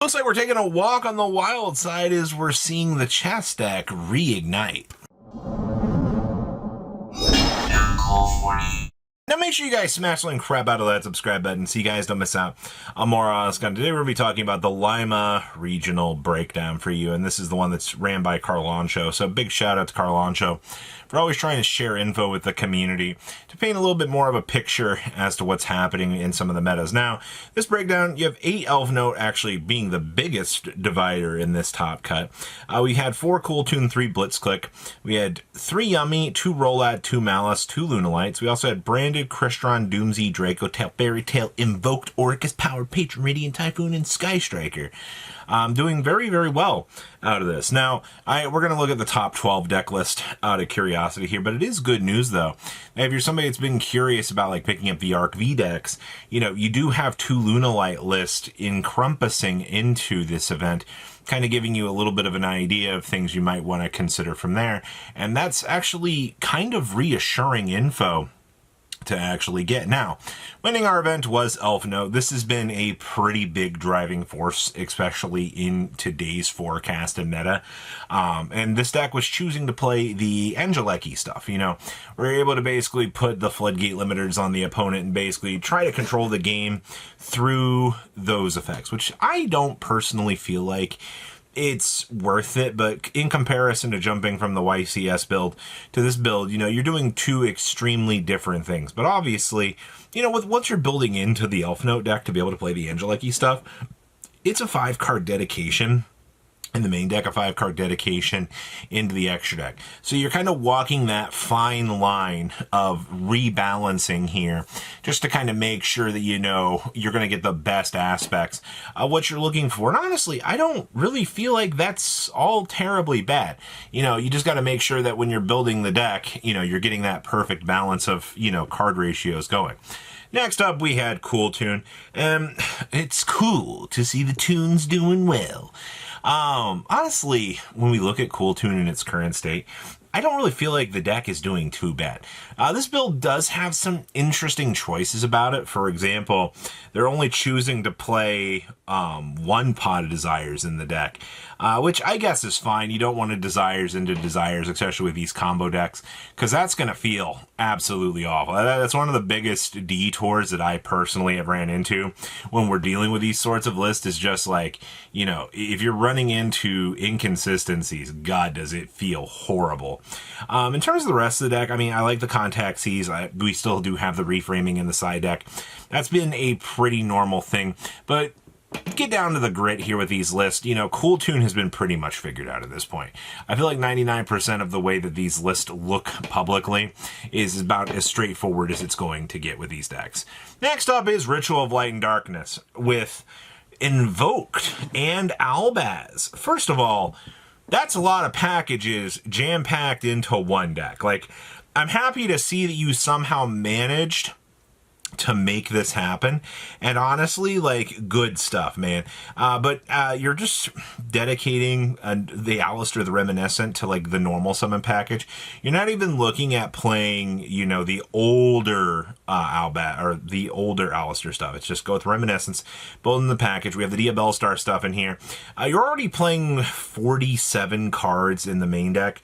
Looks like we're taking a walk on the wild side as we're seeing the chess deck reignite. Now make sure you guys smash the crap out of that subscribe button so you guys don't miss out on more on us. Today we're going to be talking about the Lima regional breakdown for you, and this is the one that's ran by Carlancho. So big shout out to Carlancho for always trying to share info with the community to paint a little bit more of a picture as to what's happening in some of the metas. Now, this breakdown, you have 8 Elf Note actually being the biggest divider in this top cut. We had 4 Cool Tune, 3 Blitzclick. We had 3 Yummy, 2 Rolad, 2 Malice, 2 Lunalites. We also had Branded, Crystron, Doomsy, Draco Tail, Fairy Tail, Invoked, Orcus, Powered, Patron, Radiant Typhoon, and Sky Striker. Doing very, very well out of this. Now, we're going to look at the top 12 deck list out of curiosity here, but it is good news, though. If you're somebody that's been curious about like picking up the Arc V decks, you know, you do have 2 Lunalite lists encompassing into this event, kind of giving you a little bit of an idea of things you might want to consider from there. And that's actually kind of reassuring info to actually get. Now, winning our event was Elf Note. This has been a pretty big driving force, especially in today's forecast and meta. And this deck was choosing to play the Angelecki stuff. You know, we're able to basically put the floodgate limiters on the opponent and basically try to control the game through those effects, which I don't personally feel like it's worth it, but in comparison to jumping from the YCS build to this build, you know, you're doing 2 extremely different things. But obviously, you know, with what you're building into the Elf Note deck to be able to play the Angelecki stuff, it's a 5-card dedication. In the main deck, a 5-card dedication into the extra deck. So you're kind of walking that fine line of rebalancing here just to kind of make sure that, you know, you're going to get the best aspects of what you're looking for. And honestly, I don't really feel like that's all terribly bad. You know, you just got to make sure that when you're building the deck, you know, you're getting that perfect balance of, you know, card ratios going. Next up, we had Cool Tune. It's cool to see the tunes doing well. Honestly, when we look at Cool Tune in its current state, I don't really feel like the deck is doing too bad. This build does have some interesting choices about it. For example, they're only choosing to play 1 Pot of Desires in the deck, which I guess is fine. You don't want to Desires into Desires, especially with these combo decks, because that's going to feel absolutely awful. That's one of the biggest detours that I personally have ran into when we're dealing with these sorts of lists, is just like, you know, if you're running into inconsistencies, God, does it feel horrible. In terms of the rest of the deck, I mean, I like the Contact Seas. We still do have the reframing in the side deck. That's been a pretty normal thing, but get down to the grit here with these lists. You know, Cool Tune has been pretty much figured out at this point. I feel like 99% of the way that these lists look publicly is about as straightforward as it's going to get with these decks. Next up is Ritual of Light and Darkness with Invoked and Albaz. First of all, that's a lot of packages jam-packed into one deck. Like, I'm happy to see that you somehow managed to make this happen, and honestly, like, good stuff, man. But you're just dedicating the Alistair the Reminiscent to like the normal summon package. You're not even looking at playing, you know, the older Albat or the older Alistair stuff. It's just go with Reminiscence, building the package. We have the Diabell Star stuff in here. You're already playing 47 cards in the main deck.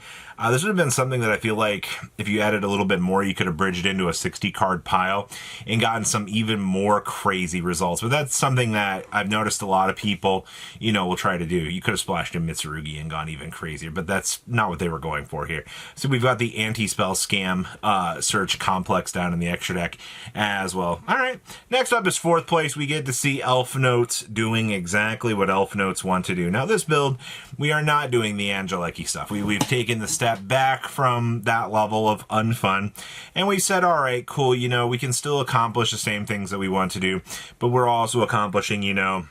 This would have been something that I feel like if you added a little bit more, you could have bridged into a 60-card pile and gotten some even more crazy results. But that's something that I've noticed a lot of people, you know, will try to do. You could have splashed in Mitsurugi and gone even crazier, but that's not what they were going for here. So we've got the Anti-Spell Scam Search Complex down in the extra deck as well. All right, next up is 4th place. We get to see Elf Notes doing exactly what Elf Notes want to do. Now, this build, we are not doing the Angelecki stuff. We've taken the step back from that level of unfun, and we said, all right, cool, you know, we can still accomplish the same things that we want to do, but we're also accomplishing, you know,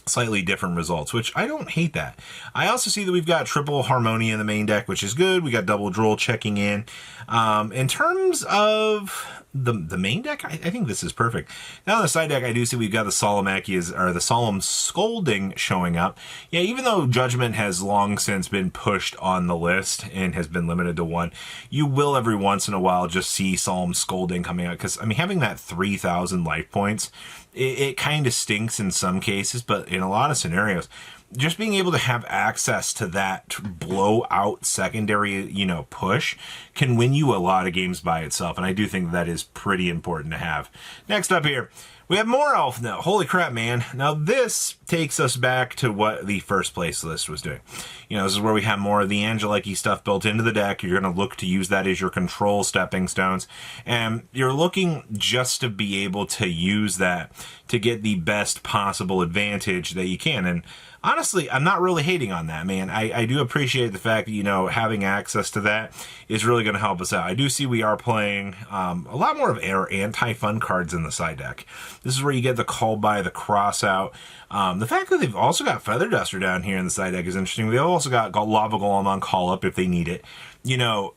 slightly different results, which I don't hate that. I also see that we've got triple Harmonia in the main deck, which is good. We got double Droll checking in. In terms of the main deck, I think this is perfect. Now on the side deck, I do see we've got the Solemn or the Solemn Scolding showing up. Yeah, even though Judgment has long since been pushed on the list and has been limited to 1, you will every once in a while just see Solemn Scolding coming out, because I mean, having that 3,000 life points it kind of stinks in some cases, but in a lot of scenarios, just being able to have access to that blowout secondary, push can win you a lot of games by itself. And I do think that is pretty important to have. Next up here, we have more Elf now. Holy crap, man. Now this takes us back to what the first place list was doing. This is where we have more of the Angeliki stuff built into the deck. You're going to look to use that as your control stepping stones. And you're looking just to be able to use that to get the best possible advantage that you can. And honestly, I'm not really hating on that, man. I do appreciate the fact that, having access to that is really going to help us out. I do see we are playing a lot more of our anti-fun cards in the side deck. This is where you get the Call by, the Cross Out. The fact that they've also got Feather Duster down here in the side deck is interesting. They've also got Lava Golem on call up if they need it.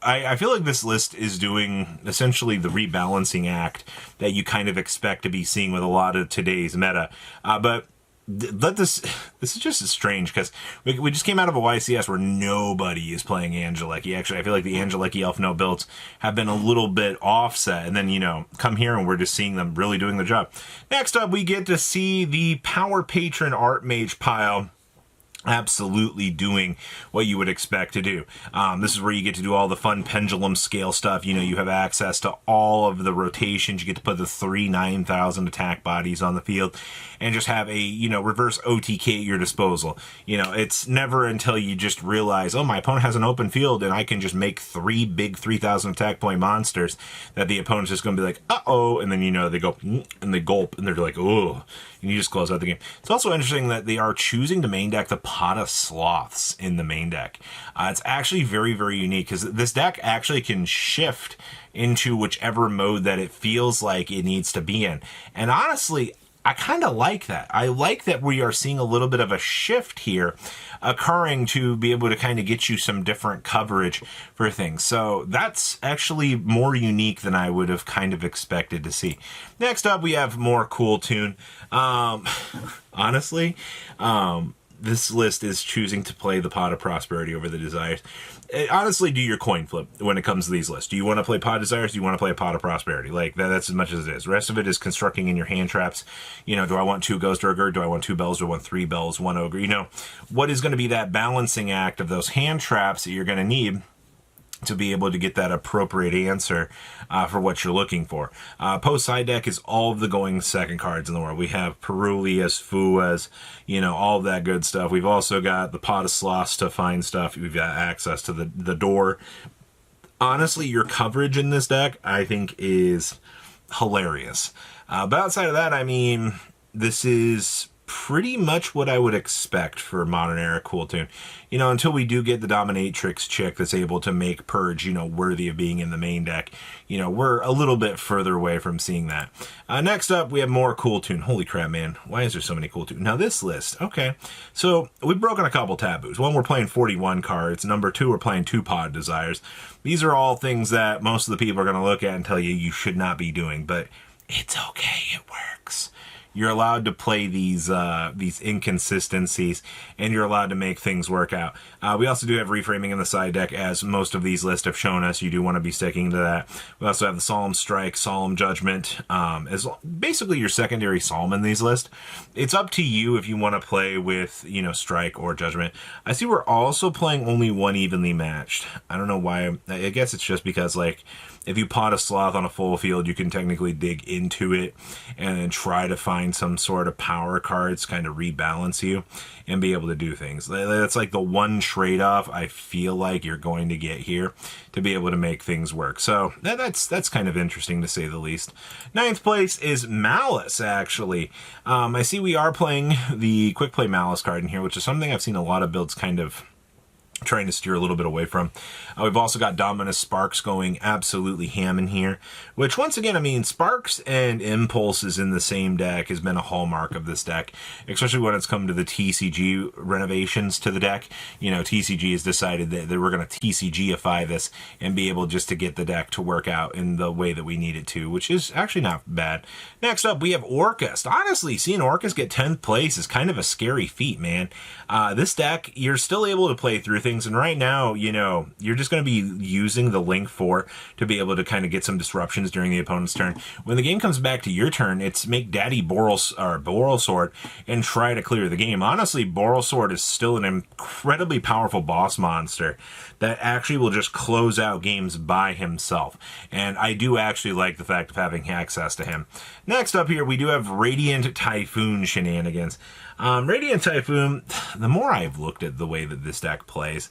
I feel like this list is doing essentially the rebalancing act that you kind of expect to be seeing with a lot of today's meta. But this is just strange because we just came out of a YCS where nobody is playing Angeliki. Actually, I feel like the Angeliki Elf No builds have been a little bit offset, and then come here and we're just seeing them really doing the job. Next up, we get to see the Power Patron Archmage pile absolutely doing what you would expect to do. This is where you get to do all the fun pendulum scale stuff. You have access to all of the rotations. You get to put the 3 9,000 attack bodies on the field and just have a, reverse OTK at your disposal. It's never until you just realize, oh, my opponent has an open field and I can just make 3 big 3,000 attack point monsters that the opponent's just going to be like, uh-oh, and then, they go, and they gulp, and they're like, oh, and you just close out the game. It's also interesting that they are choosing to main deck the Pot of Sloths in the main deck. It's actually very, very unique because this deck actually can shift into whichever mode that it feels like it needs to be in. And honestly, I kind of like that. I like that we are seeing a little bit of a shift here occurring to be able to kind of get you some different coverage for things. So that's actually more unique than I would have kind of expected to see. Next up, we have more Cool Tune. Honestly, this list is choosing to play the Pot of Prosperity over the Desires. Honestly, do your coin flip when it comes to these lists. Do you want to play Pot of Desires? Do you want to play a Pot of Prosperity? That's as much as it is. The rest of it is constructing in your hand traps. Do I want 2 Ghost Ogre? Do I want 2 Bells? Do I want 3 Bells, 1 Ogre? What is going to be that balancing act of those hand traps that you're going to need to be able to get that appropriate answer for what you're looking for. Post side deck is all of the going second cards in the world. We have Perulias, Fuas, all of that good stuff. We've also got the Pot of Sloths to find stuff. We've got access to the door. Honestly, your coverage in this deck, I think, is hilarious. But outside of that, this is pretty much what I would expect for Modern Era Cool Tune. Until we do get the Dominatrix chick that's able to make Purge, worthy of being in the main deck, we're a little bit further away from seeing that. Next up, we have more Cool Tune. Holy crap, man. Why is there so many Cool Tune? Now, this list, okay. So, we've broken a couple taboos. One, we're playing 41 cards. Number 2, we're playing 2 Pod Desires. These are all things that most of the people are going to look at and tell you should not be doing, but it's okay. It works. You're allowed to play these inconsistencies, and you're allowed to make things work out. We also do have reframing in the side deck, as most of these lists have shown us. You do want to be sticking to that. We also have the Solemn Strike, Solemn Judgment, as basically your secondary Solemn in these lists. It's up to you if you want to play with, Strike or Judgment. I see we're also playing only 1 evenly matched. I don't know why. I guess it's just because, if you Pot a Sloth on a full field, you can technically dig into it and then try to find some sort of power cards, kind of rebalance you and be able to do things. That's like the one trade-off I feel like you're going to get here to be able to make things work. So that's kind of interesting, to say the least. 9th place is Malice, actually. I see we are playing the Quick Play Malice card in here, which is something I've seen a lot of builds kind of trying to steer a little bit away from. We've also got Dominus Sparks going absolutely ham in here, which once again, Sparks and Impulses in the same deck has been a hallmark of this deck, especially when it's come to the TCG renovations to the deck. TCG has decided that we're going to TCGify this and be able just to get the deck to work out in the way that we need it to, which is actually not bad. Next up, we have Orcust. Honestly, seeing Orcust get 10th place is kind of a scary feat, man. This deck, you're still able to play through things things. And right now, you know, you're just going to be using the Link 4 to be able to kind of get some disruptions during the opponent's turn. When the game comes back to your turn, it's make Daddy Borrelsword and try to clear the game. Honestly, Borrelsword is still an incredibly powerful boss monster that actually will just close out games by himself. And I do actually like the fact of having access to him. Next up here, we do have Radiant Typhoon shenanigans. Radiant Typhoon, the more I've looked at the way that this deck plays,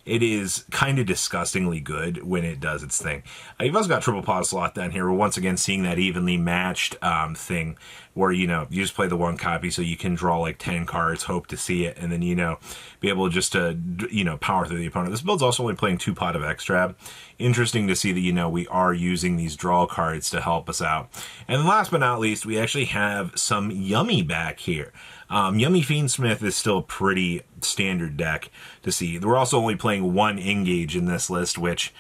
it is kind of disgustingly good when it does its thing. You've also got Triple Pause slot down here. We're once again seeing that evenly matched thing where, you know, you just play the one copy so you can draw like 10 cards, hope to see it, and then, you know, be able just to, you know, power through the opponent. This build's also only playing 2 Pot of Extra. Interesting to see that, you know, we are using these draw cards to help us out. And last but not least, we actually have some Yummy back here. Yummy Fiendsmith is still a pretty standard deck to see. We're also only playing 1 Engage in this list, which,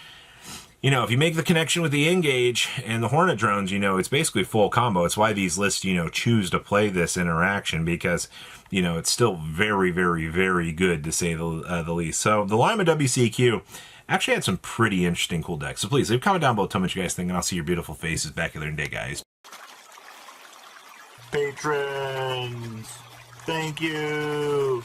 you know, if you make the connection with the Engage and the Hornet Drones, you know, it's basically full combo. It's why these lists, you know, choose to play this interaction because, you know, it's still very, very, very good to say the least. So the Lima WCQ actually had some pretty interesting cool decks. So please leave a comment down below, tell me what you guys think, and I'll see your beautiful faces back here in a day, guys. Patrons! Thank you!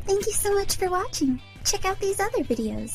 Thank you so much for watching. Check out these other videos.